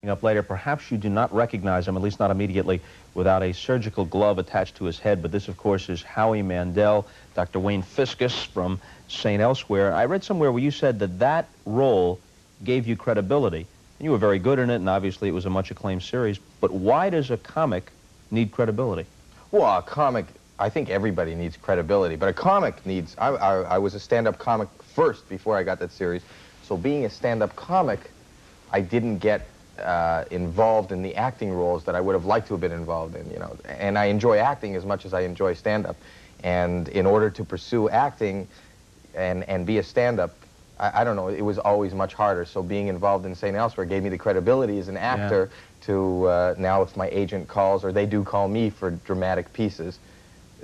Up later, perhaps you do not recognize him, at least not immediately, without a surgical glove attached to his head. But this, of course, is Howie Mandel, Dr. Wayne Fiscus from St. Elsewhere. I read somewhere where you said that that role gave you credibility. And you were very good in it, and obviously it was a much acclaimed series. But why does a comic need credibility? Well, a comic, I think everybody needs credibility, but a comic needs... I was a stand-up comic first before I got that series. So being a stand-up comic, I didn't get involved in the acting roles that I would have liked to have been involved in, you know. And I enjoy acting as much as I enjoy stand-up. And in order to pursue acting and be a stand-up, I don't know, it was always much harder. So being involved in St. Elsewhere gave me the credibility as an actor to now if my agent calls, or they do call me for dramatic pieces,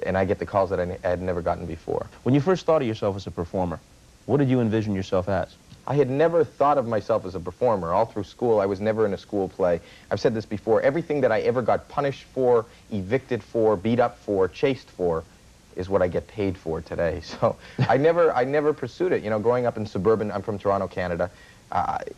and I get the calls that I had never gotten before. When you first thought of yourself as a performer, what did you envision yourself as? I had never thought of myself as a performer. All through school, I was never in a school play. I've said this before, everything that I ever got punished for, evicted for, beat up for, chased for, is what I get paid for today. So I never pursued it. You know, growing up in suburban, I'm from Toronto, Canada,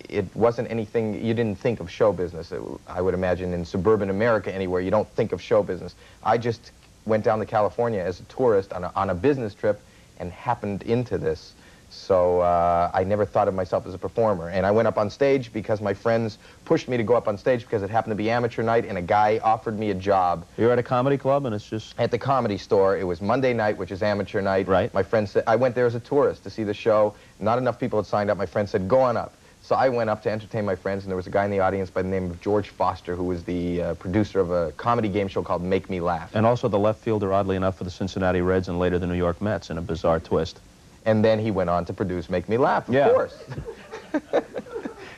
it wasn't anything, you didn't think of show business. I would imagine in suburban America anywhere, you don't think of show business. I just went down to California as a tourist on a business trip and happened into this. So I never thought of myself as a performer. And I went up on stage because my friends pushed me to go up on stage because it happened to be amateur night and a guy offered me a job. You're at a comedy club and it's just... At the Comedy Store. It was Monday night, which is amateur night. Right. My friend said, I went there as a tourist to see the show. Not enough people had signed up. My friend said, go on up. So I went up to entertain my friends, and there was a guy in the audience by the name of George Foster, who was the producer of a comedy game show called Make Me Laugh. And also the left fielder, oddly enough, for the Cincinnati Reds and later the New York Mets in a bizarre twist. And then he went on to produce Make Me Laugh, of course.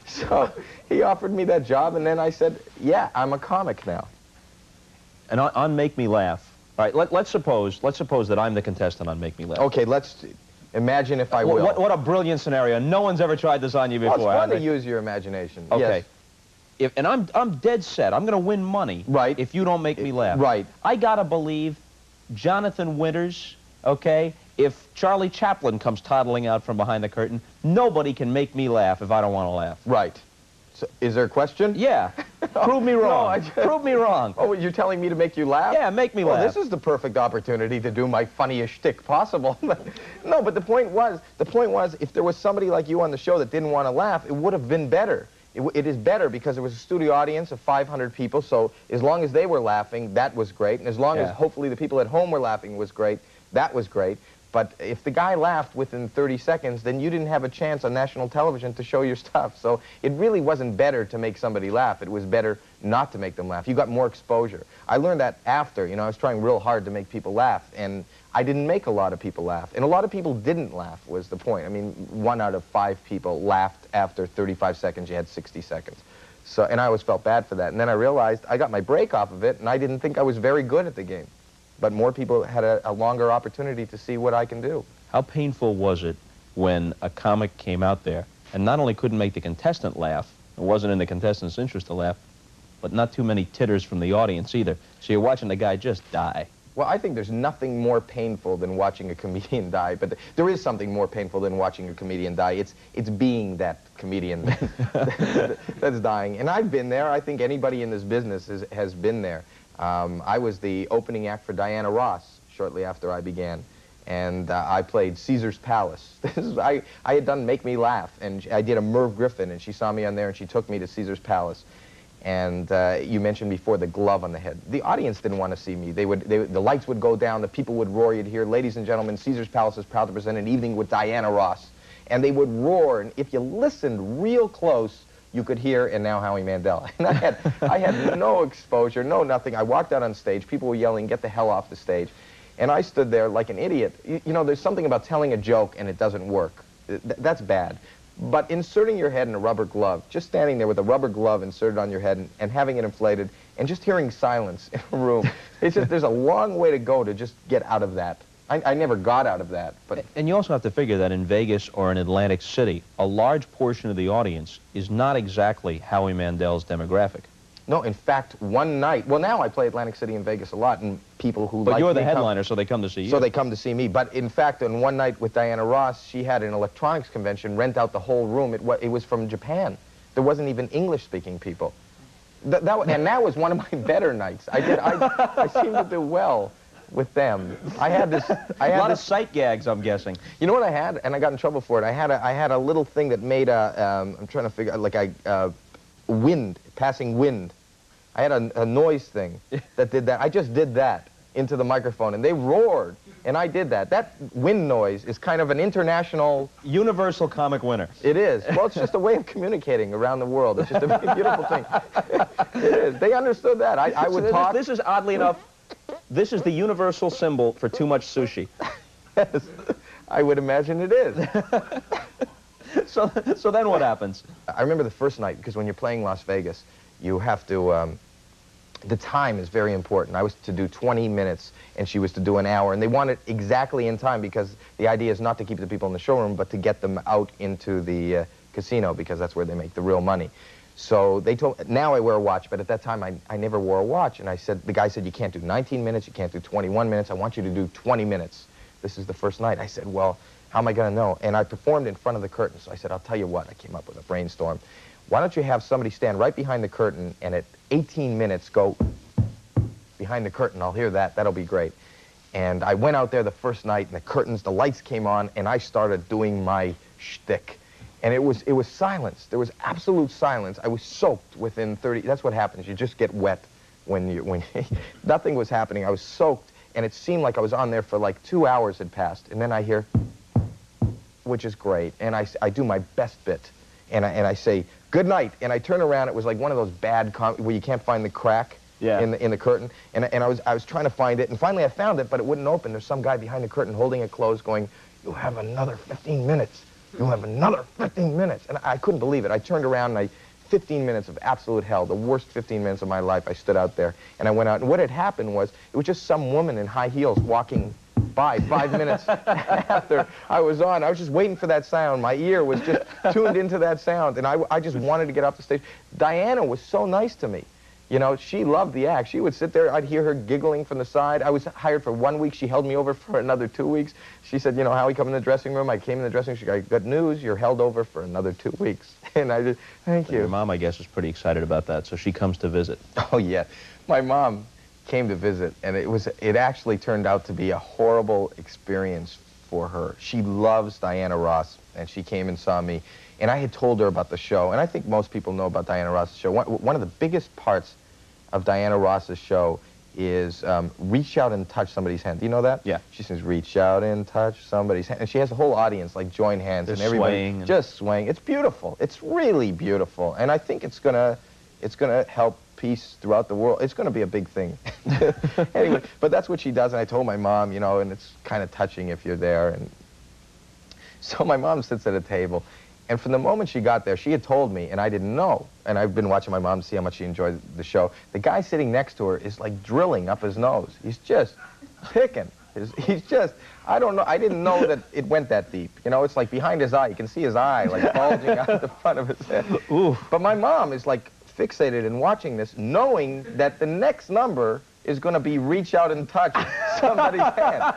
So he offered me that job, and then I said, yeah, I'm a comic now. And on Make Me Laugh, all right, let's suppose that I'm the contestant on Make Me Laugh. Okay, let's imagine if I will. What a brilliant scenario. No one's ever tried this on you before. Well, it's fun to use your imagination. Okay. Yes. And I'm dead set. I'm going to win money. Right. If you don't make me laugh. Right. I got to believe Jonathan Winters, okay? If Charlie Chaplin comes toddling out from behind the curtain, nobody can make me laugh if I don't want to laugh. Right. So, is there a question? Yeah. Prove me wrong. No, prove me wrong. Oh, you're telling me to make you laugh? Yeah, make me laugh. Well, this is the perfect opportunity to do my funniest shtick possible. No, but the point was, if there was somebody like you on the show that didn't want to laugh, it would have been better. It is better because there was a studio audience of 500 people, so as long as they were laughing, that was great. And as long as hopefully the people at home were laughing was great, that was great. But if the guy laughed within 30 seconds, then you didn't have a chance on national television to show your stuff. So it really wasn't better to make somebody laugh. It was better not to make them laugh. You got more exposure. I learned that after. You know, I was trying real hard to make people laugh, and I didn't make a lot of people laugh. And a lot of people didn't laugh was the point. I mean, 1 out of 5 people laughed after 35 seconds. You had 60 seconds. So, and I always felt bad for that. And then I realized I got my break off of it, and I didn't think I was very good at the game. But more people had a longer opportunity to see what I can do. How painful was it when a comic came out there and not only couldn't make the contestant laugh, it wasn't in the contestant's interest to laugh, but not too many titters from the audience either. So you're watching the guy just die. Well, I think there's nothing more painful than watching a comedian die, but there is something more painful than watching a comedian die. It's being that comedian that's dying. And I've been there. I think anybody in this business has been there. I was the opening act for Diana Ross shortly after I began, and I played Caesar's Palace. I had done Make Me Laugh, and I did a Merv Griffin, and she saw me on there, and she took me to Caesar's Palace. And you mentioned before the glove on the head. The audience didn't want to see me. The lights would go down, the people would roar, you'd hear, ladies and gentlemen, Caesar's Palace is proud to present an evening with Diana Ross. And they would roar, and if you listened real close, you could hear, and now Howie Mandel. And I had no exposure, no nothing. I walked out on stage, people were yelling, get the hell off the stage. And I stood there like an idiot. You know, there's something about telling a joke and it doesn't work. That's bad. But inserting your head in a rubber glove, just standing there with a rubber glove inserted on your head and having it inflated, and just hearing silence in a room, it's just, there's a long way to go to just get out of that. I never got out of that. But and you also have to figure that in Vegas or in Atlantic City, a large portion of the audience is not exactly Howie Mandel's demographic. No, in fact, one night, well, now I play Atlantic City and Vegas a lot, and people who like me But you're the headliner, so they come to see you. So they come to see me. But in fact, on one night with Diana Ross, she had an electronics convention, rent out the whole room. It was from Japan. There wasn't even English-speaking people. And that was one of my better nights. I seemed to do well with them. I had a lot of sight gags, I'm guessing. You know what I had, and I got in trouble for it. I had a little thing that made I'm trying to figure like passing wind. I had a noise thing that did that. I just did that into the microphone, and they roared, and I did that. That wind noise is kind of an international... Universal comic winner. It is. Well, it's just a way of communicating around the world. It's just a beautiful thing. It is. They understood that. I would talk... This is, oddly enough, this is the universal symbol for too much sushi. Yes, I would imagine it is. So then what happens? I remember the first night, because when you're playing Las Vegas, you have to... the time is very important. I was to do 20 minutes, and she was to do an hour, and they want it exactly in time because the idea is not to keep the people in the showroom, but to get them out into the casino because that's where they make the real money. So they told, now I wear a watch, but at that time I never wore a watch, and the guy said, you can't do 19 minutes, you can't do 21 minutes, I want you to do 20 minutes. This is the first night. I said, well, how am I going to know? And I performed in front of the curtain, so I said, I'll tell you what, I came up with a brainstorm. Why don't you have somebody stand right behind the curtain, and at 18 minutes go behind the curtain. I'll hear that. That'll be great. And I went out there the first night, and the curtains, the lights came on, and I started doing my shtick. And it was silence. There was absolute silence. I was soaked within 30. That's what happens. You just get wet when nothing was happening. I was soaked, and it seemed like I was on there for like 2 hours had passed. And then I hear, which is great. And I do my best bit, and I say, good night. And I turn around. It was like one of those bad where you can't find the crack in the curtain. And I was trying to find it. And finally I found it, but it wouldn't open. There's some guy behind the curtain holding it closed going, you have another 15 minutes. You have another 15 minutes. And I couldn't believe it. I turned around and 15 minutes of absolute hell, the worst 15 minutes of my life. I stood out there and I went out. And what had happened was, it was just some woman in high heels walking by 5 minutes after I was on. I was just waiting for that sound. My ear was just tuned into that sound, and I just wanted to get off the stage. Diana was so nice to me. You know, she loved the act. She would sit there. I'd hear her giggling from the side. I was hired for 1 week. She held me over for another 2 weeks. She said, you know, Howie, come in the dressing room. I came in the dressing room. She said, got news. You're held over for another 2 weeks. And I just, thank you. Your mom, I guess, is pretty excited about that, so she comes to visit. Oh, yeah. My mom came to visit, and it actually turned out to be a horrible experience for her. She loves Diana Ross, and she came and saw me, and I had told her about the show, and I think most people know about Diana Ross's show. One of the biggest parts of Diana Ross's show is reach out and touch somebody's hand. Do you know that? Yeah. She says, reach out and touch somebody's hand, and she has a whole audience, like, join hands, they're and everybody swaying just swaying. It's beautiful. It's really beautiful, and I think it's gonna help peace throughout the world. It's going to be a big thing. Anyway, but that's what she does, and I told my mom, you know, and it's kind of touching if you're there. And so my mom sits at a table, and from the moment she got there, she had told me, and I didn't know, and I've been watching my mom to see how much she enjoyed the show. The guy sitting next to her is like drilling up his nose. He's just picking. He's just, I don't know, I didn't know that it went that deep. You know, it's like behind his eye. You can see his eye like bulging out the front of his head. Ooh. But my mom is like fixated in watching this, knowing that the next number is going to be reach out and touch somebody's hand.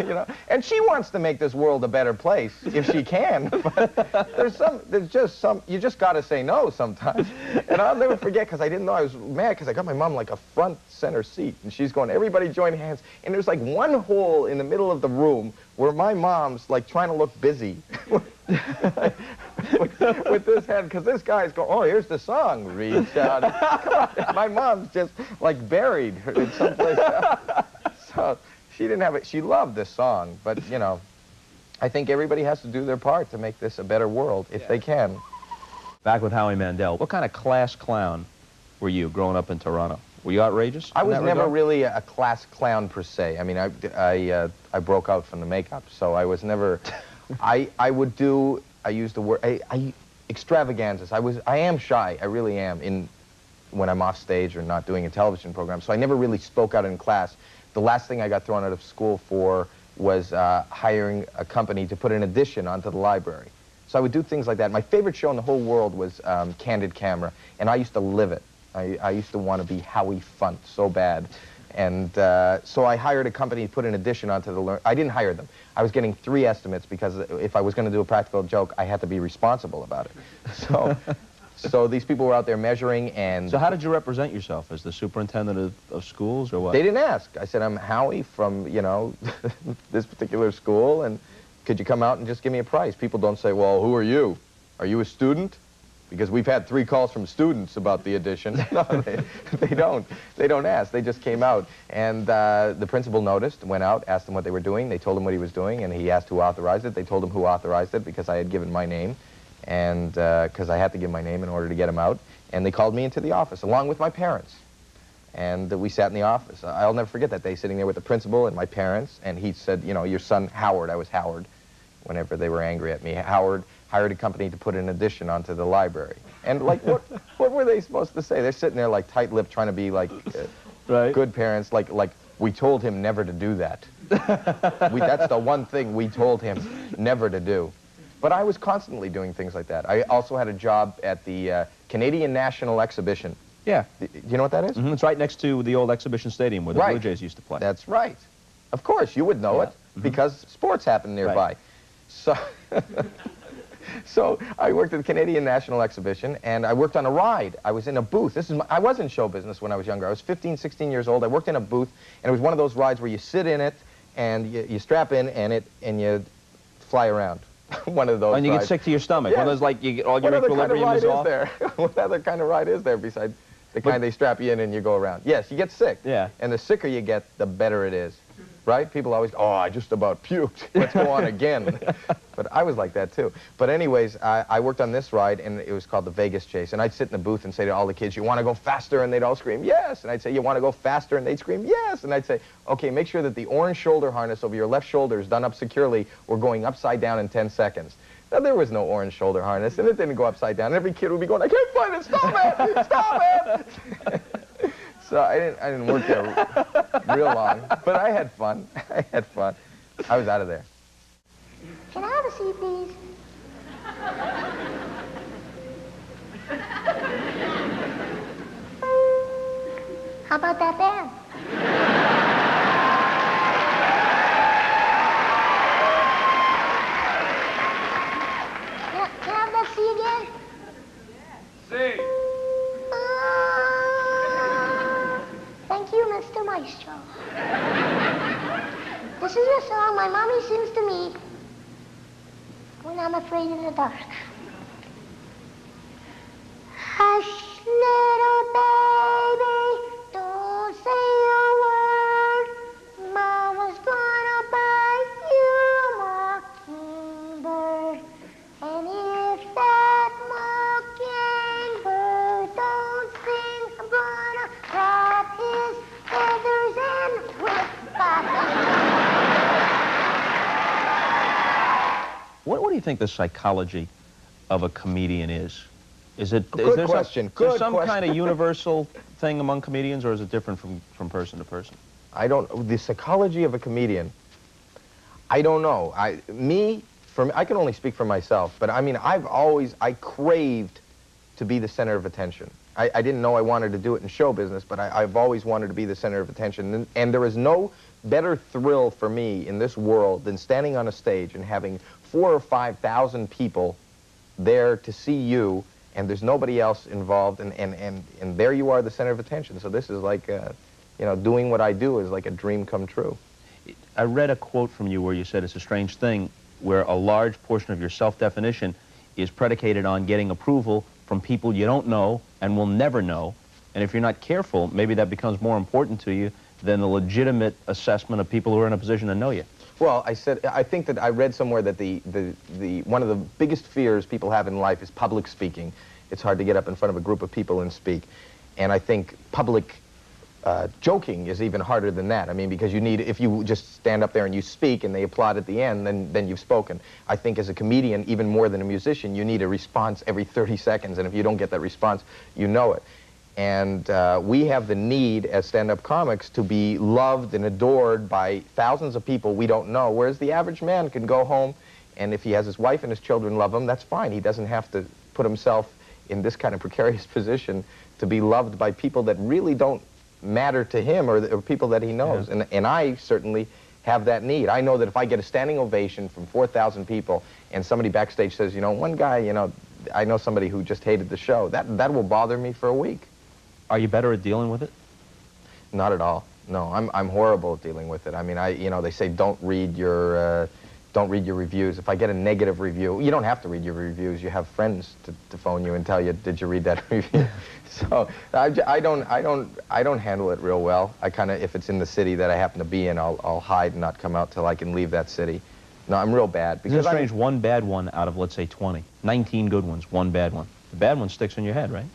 You know, and she wants to make this world a better place if she can. But there's just some. You just got to say no sometimes. And I'll never forget, because I didn't know. I was mad because I got my mom like a front center seat, and she's going, everybody join hands. And there's like one hole in the middle of the room where my mom's like trying to look busy. with this hand, because this guy's going, oh, here's the song, reach out. Come on. My mom's just like buried in someplace else. So she didn't have it. She loved this song, but you know, I think everybody has to do their part to make this a better world if they can. Back with Howie Mandel. What kind of class clown were you growing up in Toronto? Were you outrageous? I was never really a class clown per se. I mean, I broke out from the makeup, so I was never. I use the word, extravaganzas. I am shy, I really am, when I'm off stage or not doing a television program, so I never really spoke out in class. The last thing I got thrown out of school for was hiring a company to put an edition onto the library. So I would do things like that. My favorite show in the whole world was Candid Camera, and I used to live it. I used to want to be Howie Funt so bad. And so I hired a company to put an edition onto the... I didn't hire them. I was getting 3 estimates because if I was going to do a practical joke, I had to be responsible about it. So So these people were out there measuring, and... So how did you represent yourself? As the superintendent of schools, or what? They didn't ask. I said, I'm Howie from, you know, this particular school, and could you come out and just give me a price? People don't say, well, who are you? Are you a student? Because we've had 3 calls from students about the addition. No, they don't. They don't ask. They just came out. And the principal noticed, went out, asked them what they were doing. They told him what he was doing, and he asked who authorized it. They told him who authorized it because I had given my name, and because I had to give my name in order to get him out. And they called me into the office, along with my parents. And we sat in the office. I'll never forget that day, sitting there with the principal and my parents. And he said, you know, your son, Howard, I was Howard, whenever they were angry at me. Howard hired a company to put an addition onto the library. And, like, what were they supposed to say? They're sitting there, like, tight-lipped, trying to be, like, right. Good parents. Like, we told him never to do that. That's the one thing we told him never to do. But I was constantly doing things like that. I also had a job at the Canadian National Exhibition. Yeah. Do you know what that is? Mm-hmm. It's right next to the old exhibition stadium where the Blue Jays used to play. That's right. Of course, you would know it, because sports happen nearby. Right. So... So I worked at the Canadian National Exhibition, and I worked on a ride. I was in a booth. I was in show business when I was younger. I was 15, 16 years old. I worked in a booth, and it was one of those rides where you sit in it, and you strap in, and you fly around. One of those And you rides. get sick to your stomach. Yes. One of those, like, all your equilibrium is off. What other kind of ride is there besides the kind they strap you in and you go around? Yes, you get sick. Yeah. And the sicker you get, the better it is. Right? People always, oh, I just about puked. Let's go on again. But I was like that, too. But anyways, I worked on this ride, and it was called the Vegas Chase. And I'd sit in the booth and say to all the kids, you want to go faster? And they'd all scream, yes. And I'd say, you want to go faster? And they'd scream, yes. And I'd say, okay, make sure that the orange shoulder harness over your left shoulder is done up securely. We're going upside down in 10 seconds. Now, there was no orange shoulder harness, and it didn't go upside down. Every kid would be going, I can't find it. Stop it. Stop it. So I didn't work there real long, but I had fun. I had fun. I was out of there. Can I have a seat, please? How about that band? Can I have that C again? C. Thank you, Mr. Maestro. This is a song my mommy sings to me when I'm afraid in the dark. Hush, little baby, don't say a word. Mama's gonna buy you a mockingbird. And if that mockingbird don't sing, I'm gonna drop his feathers and whip back. What do you think the psychology of a comedian is? Is there Good question. some kind of universal thing among comedians, or is it different from person to person? The psychology of a comedian, I don't know. I can only speak for myself, but I mean, I craved to be the center of attention. I didn't know I wanted to do it in show business, but I've always wanted to be the center of attention. And there is no better thrill for me in this world than standing on a stage and having 4,000 or 5,000 people there to see you, and there's nobody else involved, and there you are, the center of attention. So this is like, you know, doing what I do is like a dream come true. I read a quote from you where you said it's a strange thing where a large portion of your self-definition is predicated on getting approval from people you don't know and will never know. And if you're not careful, maybe that becomes more important to you than the legitimate assessment of people who are in a position to know you. Well, I think that I read somewhere that one of the biggest fears people have in life is public speaking. It's hard to get up in front of a group of people and speak. And I think public joking is even harder than that. I mean, because if you just stand up there and you speak and they applaud at the end, then you've spoken. I think as a comedian, even more than a musician, you need a response every 30 seconds. And if you don't get that response, you know it. And we have the need as stand-up comics to be loved and adored by thousands of people we don't know, whereas the average man can go home, and if he has his wife and his children love him, that's fine. He doesn't have to put himself in this kind of precarious position to be loved by people that really don't matter to him or people that he knows. Yeah. And I certainly have that need. I know that if I get a standing ovation from 4,000 people and somebody backstage says, you know, one guy, you know, I know somebody who just hated the show. That will bother me for a week. Are you better at dealing with it? Not at all. No, I'm horrible at dealing with it. I mean, you know, they say don't read your reviews. If I get a negative review, you don't have to read your reviews. You have friends to phone you and tell you, did you read that review? So I don't handle it real well. I kind of, if it's in the city that I happen to be in, I'll hide and not come out till I can leave that city. No, I'm real bad. Isn't it strange? One bad one out of, let's say, 20. 19 good ones, one bad one. The bad one sticks in your head, right?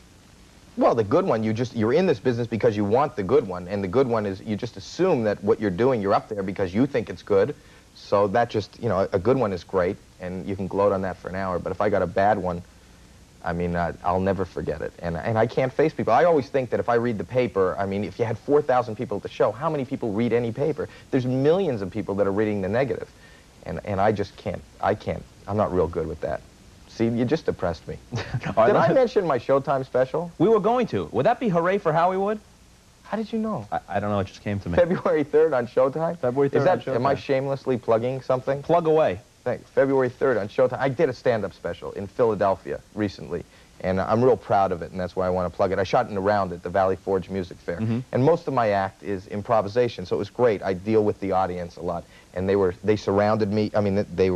Well, the good one, you're in this business because you want the good one, and the good one is you just assume that what you're doing, you're up there because you think it's good. So that just, you know, a good one is great, and you can gloat on that for an hour. But if I got a bad one, I mean, I'll never forget it. And I can't face people. I always think that if I read the paper, I mean, if you had 4,000 people at the show, how many people read any paper? There's millions of people that are reading the negative. And I just can't. I'm not real good with that. See, you just depressed me. Did I mention my Showtime special? We were going to. Would that be Hooray for Hollywood? How did you know? I don't know. It just came to me. February 3rd on Showtime? February 3rd on Showtime. Am I shamelessly plugging something? Plug away. Thanks. February 3rd on Showtime. I did a stand-up special in Philadelphia recently, and I'm real proud of it, and that's why I want to plug it. I shot it around at the Valley Forge Music Fair, and most of my act is improvisation, so it was great. I deal with the audience a lot, and they surrounded me. I mean, they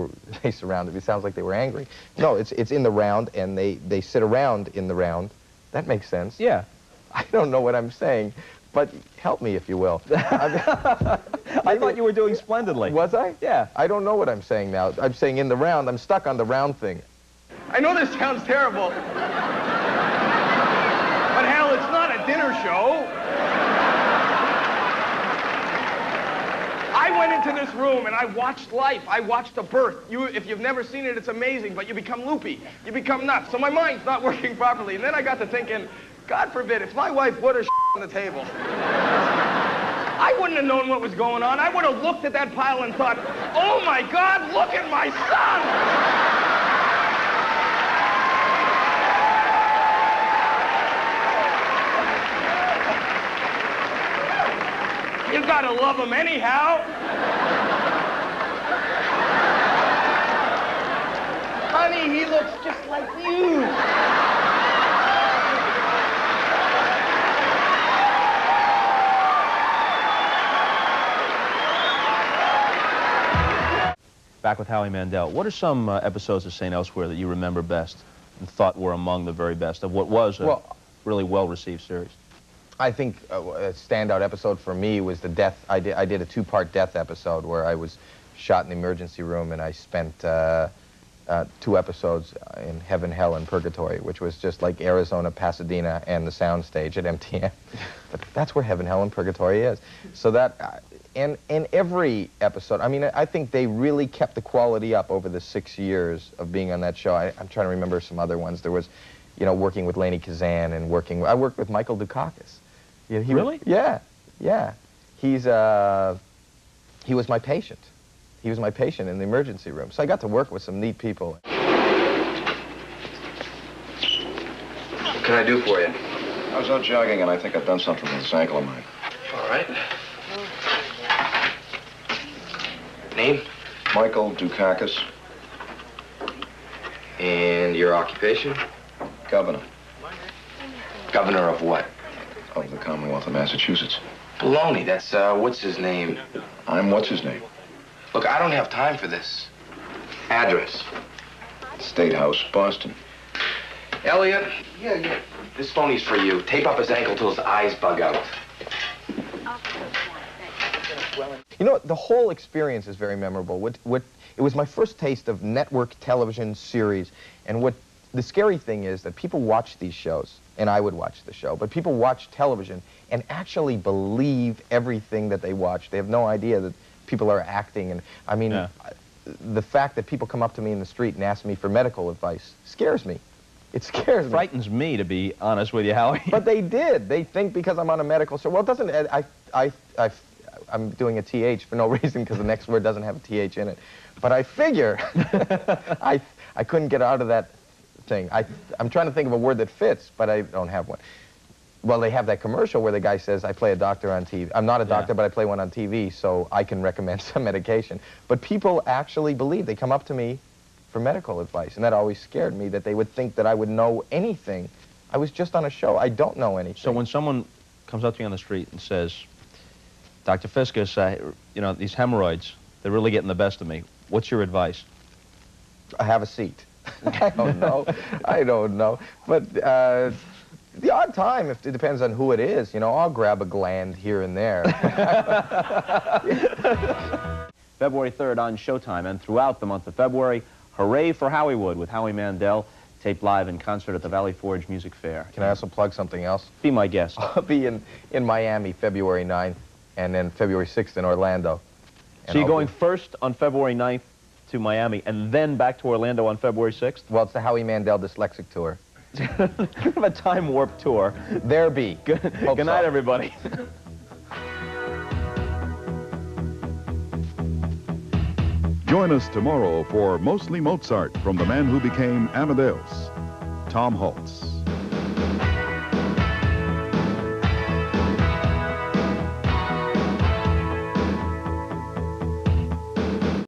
surrounded me. It sounds like they were angry. No, it's in the round, and they sit around in the round. That makes sense. Yeah. I don't know what I'm saying, but help me if you will. I thought you were doing splendidly. Was I? Yeah. I don't know what I'm saying now. I'm saying in the round. I'm stuck on the round thing. I know this sounds terrible, but hell, it's not a dinner show. I went into this room and I watched life. I watched a birth. If you've never seen it, it's amazing, but you become loopy. You become nuts. So my mind's not working properly. And then I got to thinking, God forbid, if my wife would have on the table, I wouldn't have known what was going on. I would have looked at that pile and thought, oh my God, look at my son! You gotta love him anyhow. Honey, he looks just like you. Back with Howie Mandel. What are some episodes of St. Elsewhere that you remember best and thought were among the very best of what was a really well-received series? I think a standout episode for me was the death. I did a two-part death episode where I was shot in the emergency room, and I spent 2 episodes in Heaven, Hell, and Purgatory, which was just like Arizona, Pasadena, and the soundstage at MTM. But that's where Heaven, Hell, and Purgatory is. So that, and every episode, I mean, I think they really kept the quality up over the 6 years of being on that show. I'm trying to remember some other ones. There was, you know, working with Lainie Kazan and I worked with Michael Dukakis. Yeah, really? Yeah, yeah. He was my patient. He was my patient in the emergency room. So I got to work with some neat people. What can I do for you? I was out jogging, and I think I've done something with this ankle of mine. All right. Name? Michael Dukakis, And your occupation? governor Governor of what? of the Commonwealth of Massachusetts. Baloney. That's, what's his name? I'm what's his name? Look, I don't have time for this. Address. State House, Boston. Elliot? Yeah. This phony's for you. Tape up his ankle till his eyes bug out. You know, the whole experience is very memorable. It was my first taste of network television series, and the scary thing is that people watch these shows, and I would watch the show, but people watch television and actually believe everything that they watch. They have no idea that people are acting, and I mean, the fact that people come up to me in the street and ask me for medical advice scares me. It scares me. Frightens me, to be honest with you, Howie. But they did. They think because I'm on a medical show. Well, it doesn't. I'm doing a TH for no reason because the next word doesn't have a TH in it. But I figure I couldn't get out of that thing. I'm trying to think of a word that fits, but I don't have one. Well, they have that commercial where the guy says, I play a doctor on TV. I'm not a doctor, but I play one on TV, so I can recommend some medication. But people actually believe. They come up to me for medical advice, and that always scared me, that they would think that I would know anything. I was just on a show. I don't know anything. So when someone comes up to you on the street and says, Dr. Fiscus, you know, these hemorrhoids, they're really getting the best of me, what's your advice? Have a seat. I don't know. I don't know. But the odd time, if it depends on who it is, you know, I'll grab a gland here and there. February 3rd on Showtime, and throughout the month of February, hooray for Hollywood with Howie Mandel, taped live in concert at the Valley Forge Music Fair. Can I also plug something else? Be my guest. I'll be in Miami February 9th, and then February 6th in Orlando. So you're going first on February 9th to Miami, and then back to Orlando on February 6th? Well, it's the Howie Mandel Dyslexic Tour. Kind of a time warp tour. There be. Good night, everybody. Join us tomorrow for Mostly Mozart from the man who became Amadeus, Tom Hulce.